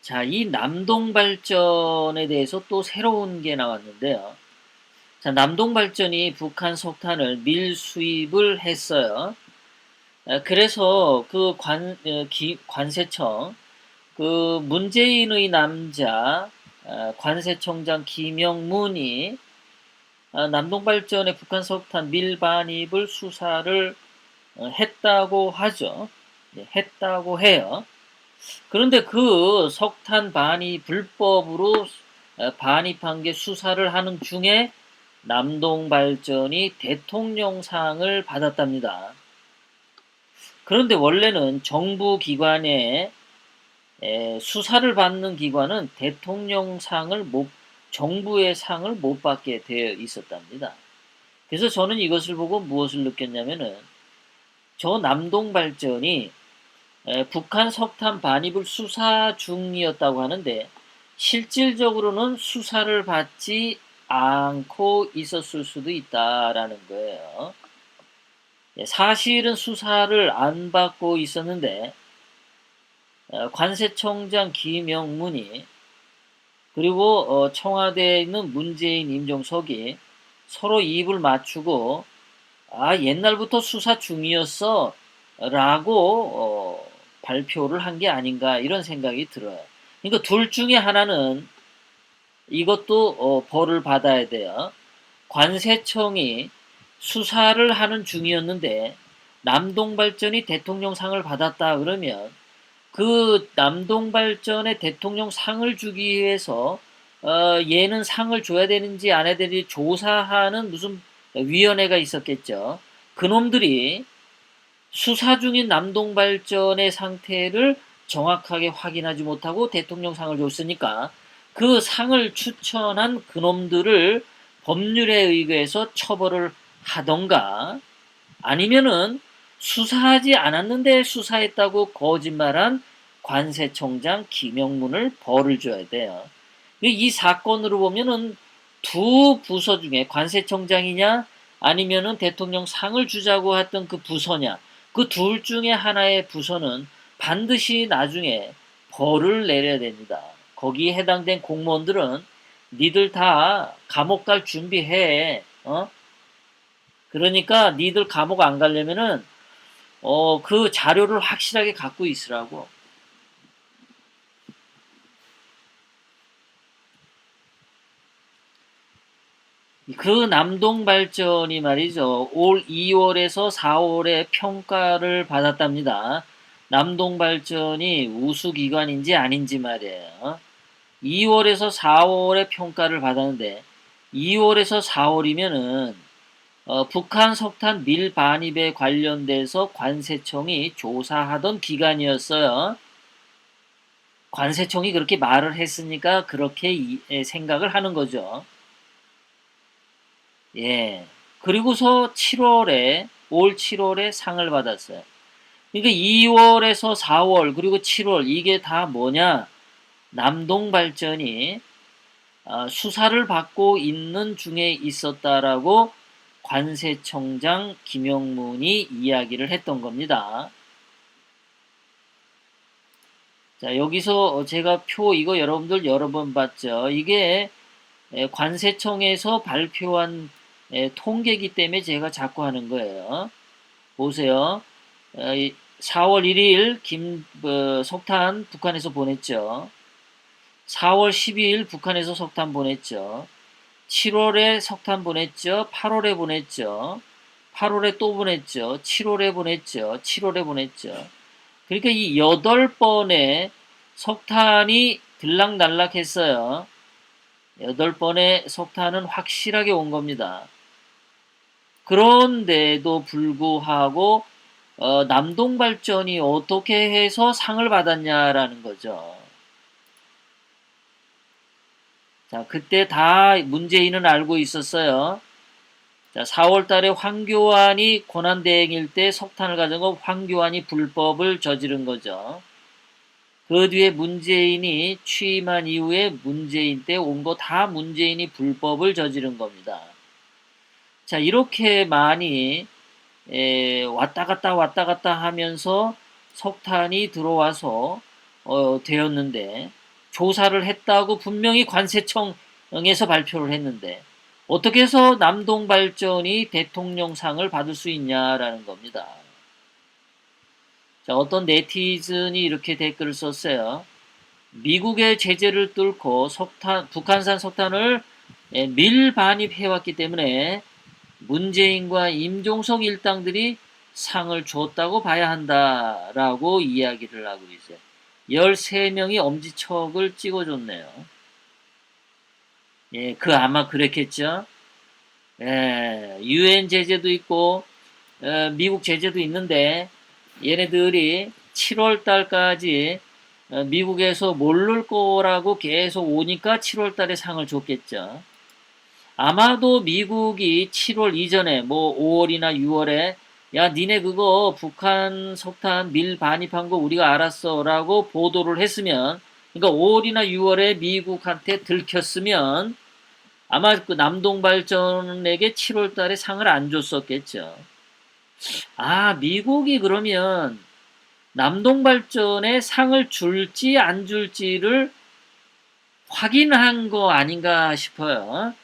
자, 이 남동발전에 대해서 또 새로운 게 나왔는데요. 자, 남동발전이 북한 석탄을 밀수입을 했어요. 그래서 그 관세청, 그 문재인의 남자 관세청장 김영문이 남동발전의 북한 석탄 밀반입을 수사를 했다고 하죠. 네, 했다고 해요. 그런데 그 석탄 반입 불법으로 반입한 게 수사를 하는 중에 남동발전이 대통령상을 받았답니다. 그런데 원래는 정부 기관에 수사를 받는 기관은 대통령상을 정부의 상을 못 받게 되어 있었답니다. 그래서 저는 이것을 보고 무엇을 느꼈냐면은 저 남동발전이 북한 석탄 반입을 수사 중이었다고 하는데 실질적으로는 수사를 받지 않고 있었을 수도 있다라는 거예요. 사실은 수사를 안 받고 있었는데 관세청장 김영문이 그리고 청와대에 있는 문재인 임종석이 서로 입을 맞추고 옛날부터 수사 중이었어 라고 발표를 한 게 아닌가 이런 생각이 들어요. 그러니까 둘 중에 하나는 이것도 벌을 받아야 돼요. 관세청이 수사를 하는 중이었는데 남동발전이 대통령상을 받았다 그러면 그 남동발전의 대통령상을 주기 위해서 얘는 상을 줘야 되는지 안 해야 되는지 조사하는 무슨 위원회가 있었겠죠. 그놈들이 수사 중인 남동발전의 상태를 정확하게 확인하지 못하고 대통령상을 줬으니까 그 상을 추천한 그놈들을 법률에 의거해서 처벌을 하던가 아니면은 수사하지 않았는데 수사했다고 거짓말한 관세청장 김영문을 벌을 줘야 돼요. 이 사건으로 보면은 두 부서 중에 관세청장이냐 아니면은 대통령 상을 주자고 했던 그 부서냐 그 둘 중에 하나의 부서는 반드시 나중에 벌을 내려야 됩니다. 거기에 해당된 공무원들은 니들 다 감옥 갈 준비해. 그러니까 니들 감옥 안 가려면은 그 자료를 확실하게 갖고 있으라고. 그 남동발전이 말이죠. 올 2월에서 4월에 평가를 받았답니다. 남동발전이 우수기관인지 아닌지 말이에요. 2월에서 4월에 평가를 받았는데 2월에서 4월이면은 북한 석탄 밀반입에 관련돼서 관세청이 조사하던 기간이었어요. 관세청이 그렇게 말을 했으니까 그렇게 생각을 하는 거죠. 예. 그리고서 7월에, 올 7월에 상을 받았어요. 그러니까 2월에서 4월, 그리고 7월, 이게 다 뭐냐? 남동발전이 수사를 받고 있는 중에 있었다라고 관세청장 김영문이 이야기를 했던 겁니다. 자, 여기서 제가 표 이거 여러분들 여러 번 봤죠. 이게 관세청에서 발표한 통계기 때문에 제가 자꾸 하는 거예요. 보세요. 4월 1일 석탄 북한에서 보냈죠. 4월 12일 북한에서 석탄 보냈죠. 7월에 석탄 보냈죠. 8월에 보냈죠. 8월에 또 보냈죠. 7월에 보냈죠. 7월에 보냈죠. 그러니까 이 8번의 석탄이 들락날락했어요. 8번의 석탄은 확실하게 온 겁니다. 그런데도 불구하고 남동발전이 어떻게 해서 상을 받았냐라는 거죠. 자, 그때 다 문재인은 알고 있었어요. 자, 4월 달에 황교안이 권한대행일 때 석탄을 가져온 황교안이 불법을 저지른 거죠. 그 뒤에 문재인이 취임한 이후에 문재인 때 온 거 다 문재인이 불법을 저지른 겁니다. 자, 이렇게 많이 왔다 갔다 하면서 석탄이 들어와서 되었는데 조사를 했다고 분명히 관세청에서 발표를 했는데 어떻게 해서 남동발전이 대통령상을 받을 수 있냐라는 겁니다. 자, 어떤 네티즌이 이렇게 댓글을 썼어요. 미국의 제재를 뚫고 북한산 석탄을 밀반입해왔기 때문에 문재인과 임종석 일당들이 상을 줬다고 봐야 한다라고 이야기를 하고 있어요. 13명이 엄지척을 찍어줬네요. 예, 아마 그랬겠죠. 예, UN 제재도 있고, 미국 제재도 있는데, 얘네들이 7월 달까지 미국에서 모를 거라고 계속 오니까 7월 달에 상을 줬겠죠. 아마도 미국이 7월 이전에 뭐 5월이나 6월에 야 니네 그거 북한 석탄 밀 반입한 거 우리가 알았어 라고 보도를 했으면 그러니까 5월이나 6월에 미국한테 들켰으면 아마 그 남동발전에게 7월 달에 상을 안 줬었겠죠. 아 미국이 그러면 남동발전에 상을 줄지 안 줄지를 확인한 거 아닌가 싶어요.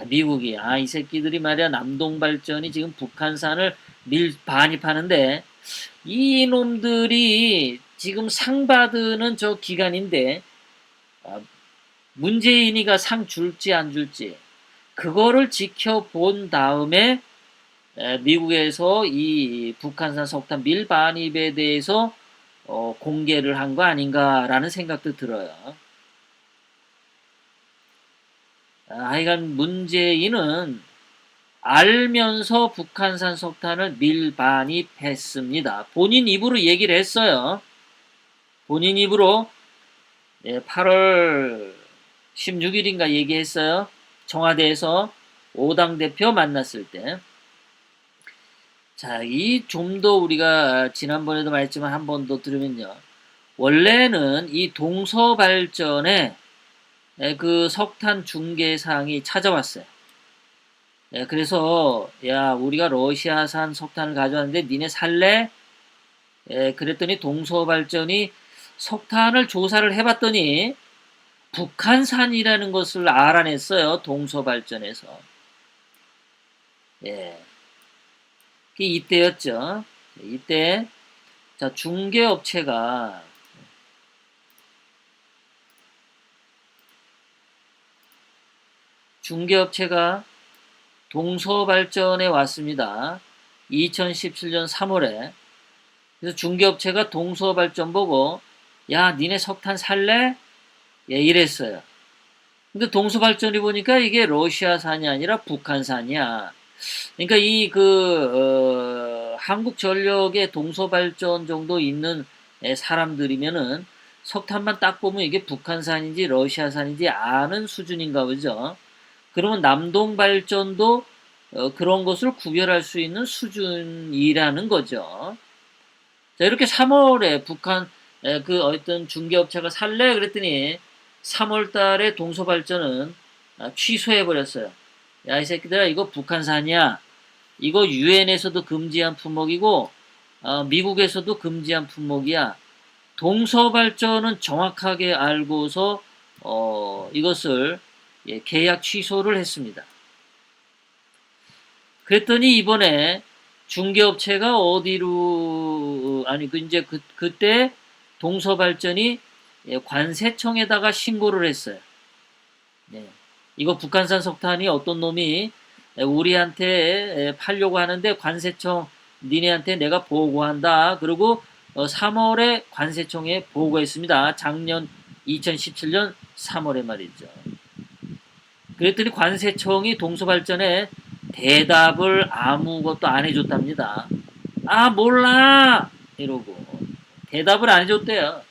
미국이 이 새끼들이 말이야 남동발전이 지금 북한산을 반입하는데 이 놈들이 지금 상 받는 저 기간인데 문재인이가 상 줄지 안 줄지 그거를 지켜본 다음에 미국에서 이 북한산 석탄 밀반입에 대해서 공개를 한 거 아닌가라는 생각도 들어요. 하여간 문재인은 알면서 북한산 석탄을 밀반입했습니다. 본인 입으로 얘기를 했어요. 본인 입으로 8월 16일인가 얘기했어요. 청와대에서 5당 대표 만났을 때. 자, 이 좀 더 우리가 지난번에도 말했지만 한 번 더 들으면요. 원래는 이 동서발전에 그 석탄 중개상이 찾아왔어요. 그래서 야 우리가 러시아산 석탄을 가져왔는데 니네 살래? 그랬더니 동서발전이 석탄을 조사를 해봤더니 북한산이라는 것을 알아냈어요. 동서발전에서. 예. 이때였죠. 이때 자 중개업체가 동서발전에 왔습니다. 2017년 3월에. 그래서 중개업체가 동서발전 보고 야 니네 석탄 살래? 예, 이랬어요. 근데 동서발전이 보니까 이게 러시아산이 아니라 북한산이야. 그러니까 한국전력의 동서발전 정도 있는 사람들이면은 석탄만 딱 보면 이게 북한산인지 러시아산인지 아는 수준인가 보죠. 그러면 남동발전도 그런 것을 구별할 수 있는 수준이라는 거죠. 자, 이렇게 3월에 북한 그 어떤 중개업체가 살래 그랬더니 3월 달에 동서발전은 취소해 버렸어요. 야, 이 새끼들아 이거 북한산이야. 이거 유엔에서도 금지한 품목이고 미국에서도 금지한 품목이야. 동서발전은 정확하게 알고서 이것을 계약 취소를 했습니다. 그랬더니 이번에 중개업체가 어디로 그때 동서발전이 관세청에다가 신고를 했어요. 네. 이거 북한산 석탄이 어떤 놈이 우리한테 팔려고 하는데 관세청 니네한테 내가 보고한다. 그리고 3월에 관세청에 보고했습니다. 작년 2017년 3월에 말이죠. 그랬더니 관세청이 동서발전에 대답을 아무것도 안 해줬답니다. 아 몰라 이러고 대답을 안 해줬대요.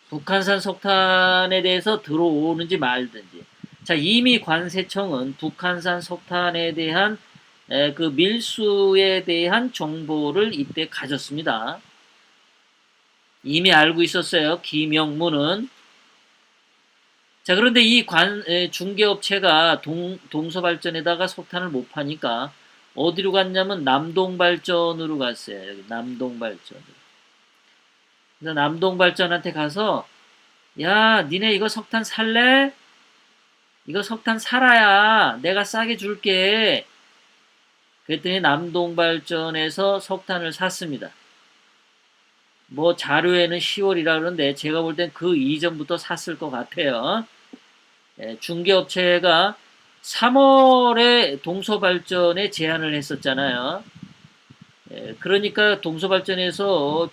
북한산 석탄에 대해서 들어오는지 말든지. 자 이미 관세청은 북한산 석탄에 대한 그 밀수에 대한 정보를 이때 가졌습니다. 이미 알고 있었어요. 김영무는. 자 그런데 이 중개업체가 동서발전에다가 석탄을 못 파니까 어디로 갔냐면 남동발전으로 갔어요. 여기 남동발전으로. 그래서 남동발전한테 가서 야, 니네 이거 석탄 살래? 이거 석탄 살아야 내가 싸게 줄게. 그랬더니 남동발전에서 석탄을 샀습니다. 뭐 자료에는 10월이라 그러는데 제가 볼 땐 그 이전부터 샀을 것 같아요. 중개업체가 3월에 동서발전에 제안을 했었잖아요. 그러니까 동서발전에서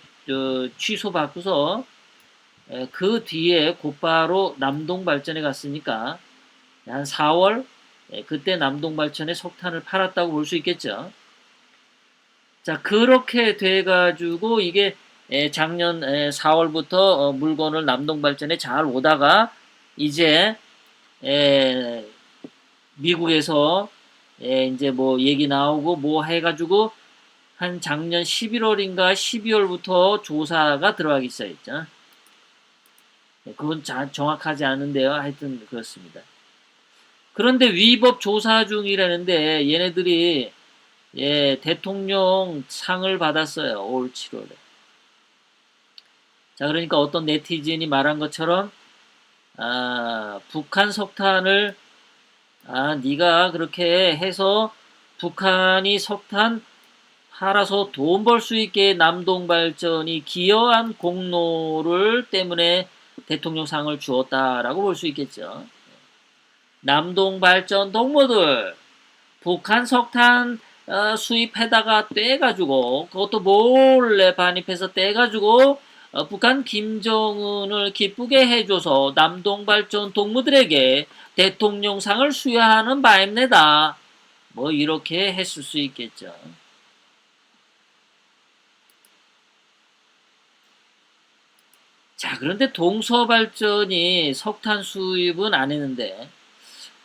취소받고서 그 뒤에 곧바로 남동발전에 갔으니까 한 4월 그때 남동발전에 석탄을 팔았다고 볼 수 있겠죠. 자, 그렇게 돼가지고 이게 작년 4월부터 물건을 남동발전에 잘 오다가 이제 미국에서 이제 뭐 얘기 나오고 뭐 해가지고 한 작년 11월인가 12월부터 조사가 들어가기 시작했죠. 그건 정확하지 않은데요. 하여튼 그렇습니다. 그런데 위법 조사 중이라는데 얘네들이 대통령 상을 받았어요. 올 7월에. 자, 그러니까 어떤 네티즌이 말한 것처럼 북한 석탄을 네가 그렇게 해서 북한이 석탄 팔아서 돈 벌 수 있게 남동발전이 기여한 공로를 때문에 대통령상을 주었다라고 볼 수 있겠죠. 남동발전 동무들 북한 석탄 수입해다가 떼가지고 그것도 몰래 반입해서 떼가지고 북한 김정은을 기쁘게 해줘서 남동발전 동무들에게 대통령상을 수여하는 바입니다. 뭐 이렇게 했을 수 있겠죠. 자, 그런데 동서발전이 석탄 수입은 안 했는데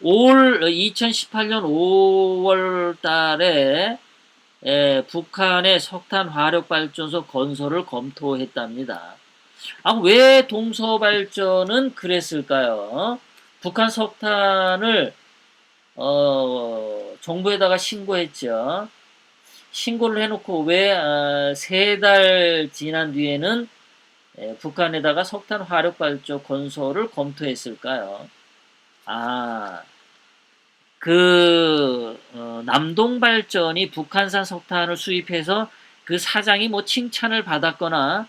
2018년 5월 달에 북한의 석탄 화력발전소 건설을 검토했답니다. 왜 동서발전은 그랬을까요? 북한 석탄을 정부에다가 신고했죠. 신고를 해놓고 왜 3달 지난 뒤에는 북한에다가 석탄 화력발전 건설을 검토했을까요? 남동발전이 북한산 석탄을 수입해서 그 사장이 뭐 칭찬을 받았거나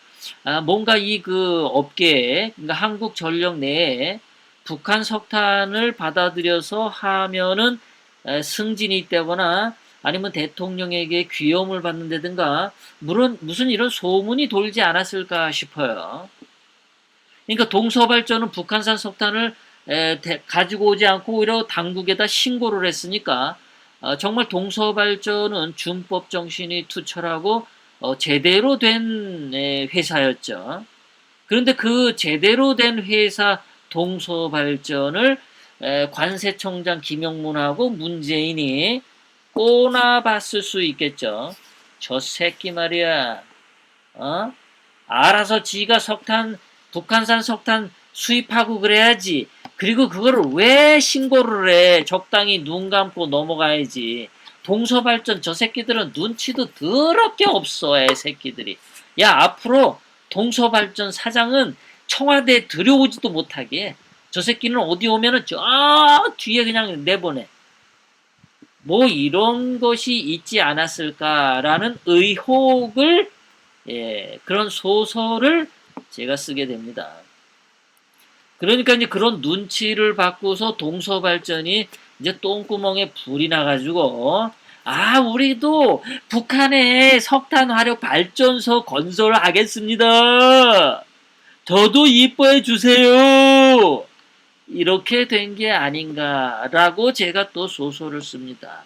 뭔가 그 업계에 그러니까 한국전력 내에 북한 석탄을 받아들여서 하면은 승진이 있다거나 아니면 대통령에게 귀여움을 받는다든가 무슨 이런 소문이 돌지 않았을까 싶어요. 그러니까 동서발전은 북한산 석탄을 가지고 오지 않고 오히려 당국에다 신고를 했으니까 정말 동서발전은 준법 정신이 투철하고 제대로 된 회사였죠. 그런데 그 제대로 된 회사 동서발전을 관세청장 김영문하고 문재인이 꼬나봤을 수 있겠죠. 저 새끼 말이야. 알아서 지가 북한산 석탄 수입하고 그래야지. 그리고 그거를 왜 신고를 해? 적당히 눈 감고 넘어가야지. 동서발전 저 새끼들은 눈치도 더럽게 없어, 애 새끼들이. 야, 앞으로 동서발전 사장은 청와대에 들여오지도 못하게. 저 새끼는 어디 오면은 저 뒤에 그냥 내보내. 뭐 이런 것이 있지 않았을까라는 의혹을 그런 소설을 제가 쓰게 됩니다. 그러니까 이제 그런 눈치를 받고서 동서발전이 이제 똥구멍에 불이 나가지고 우리도 북한에 석탄 화력 발전소 건설하겠습니다. 저도 이뻐해 주세요. 이렇게 된 게 아닌가라고 제가 또 소설을 씁니다.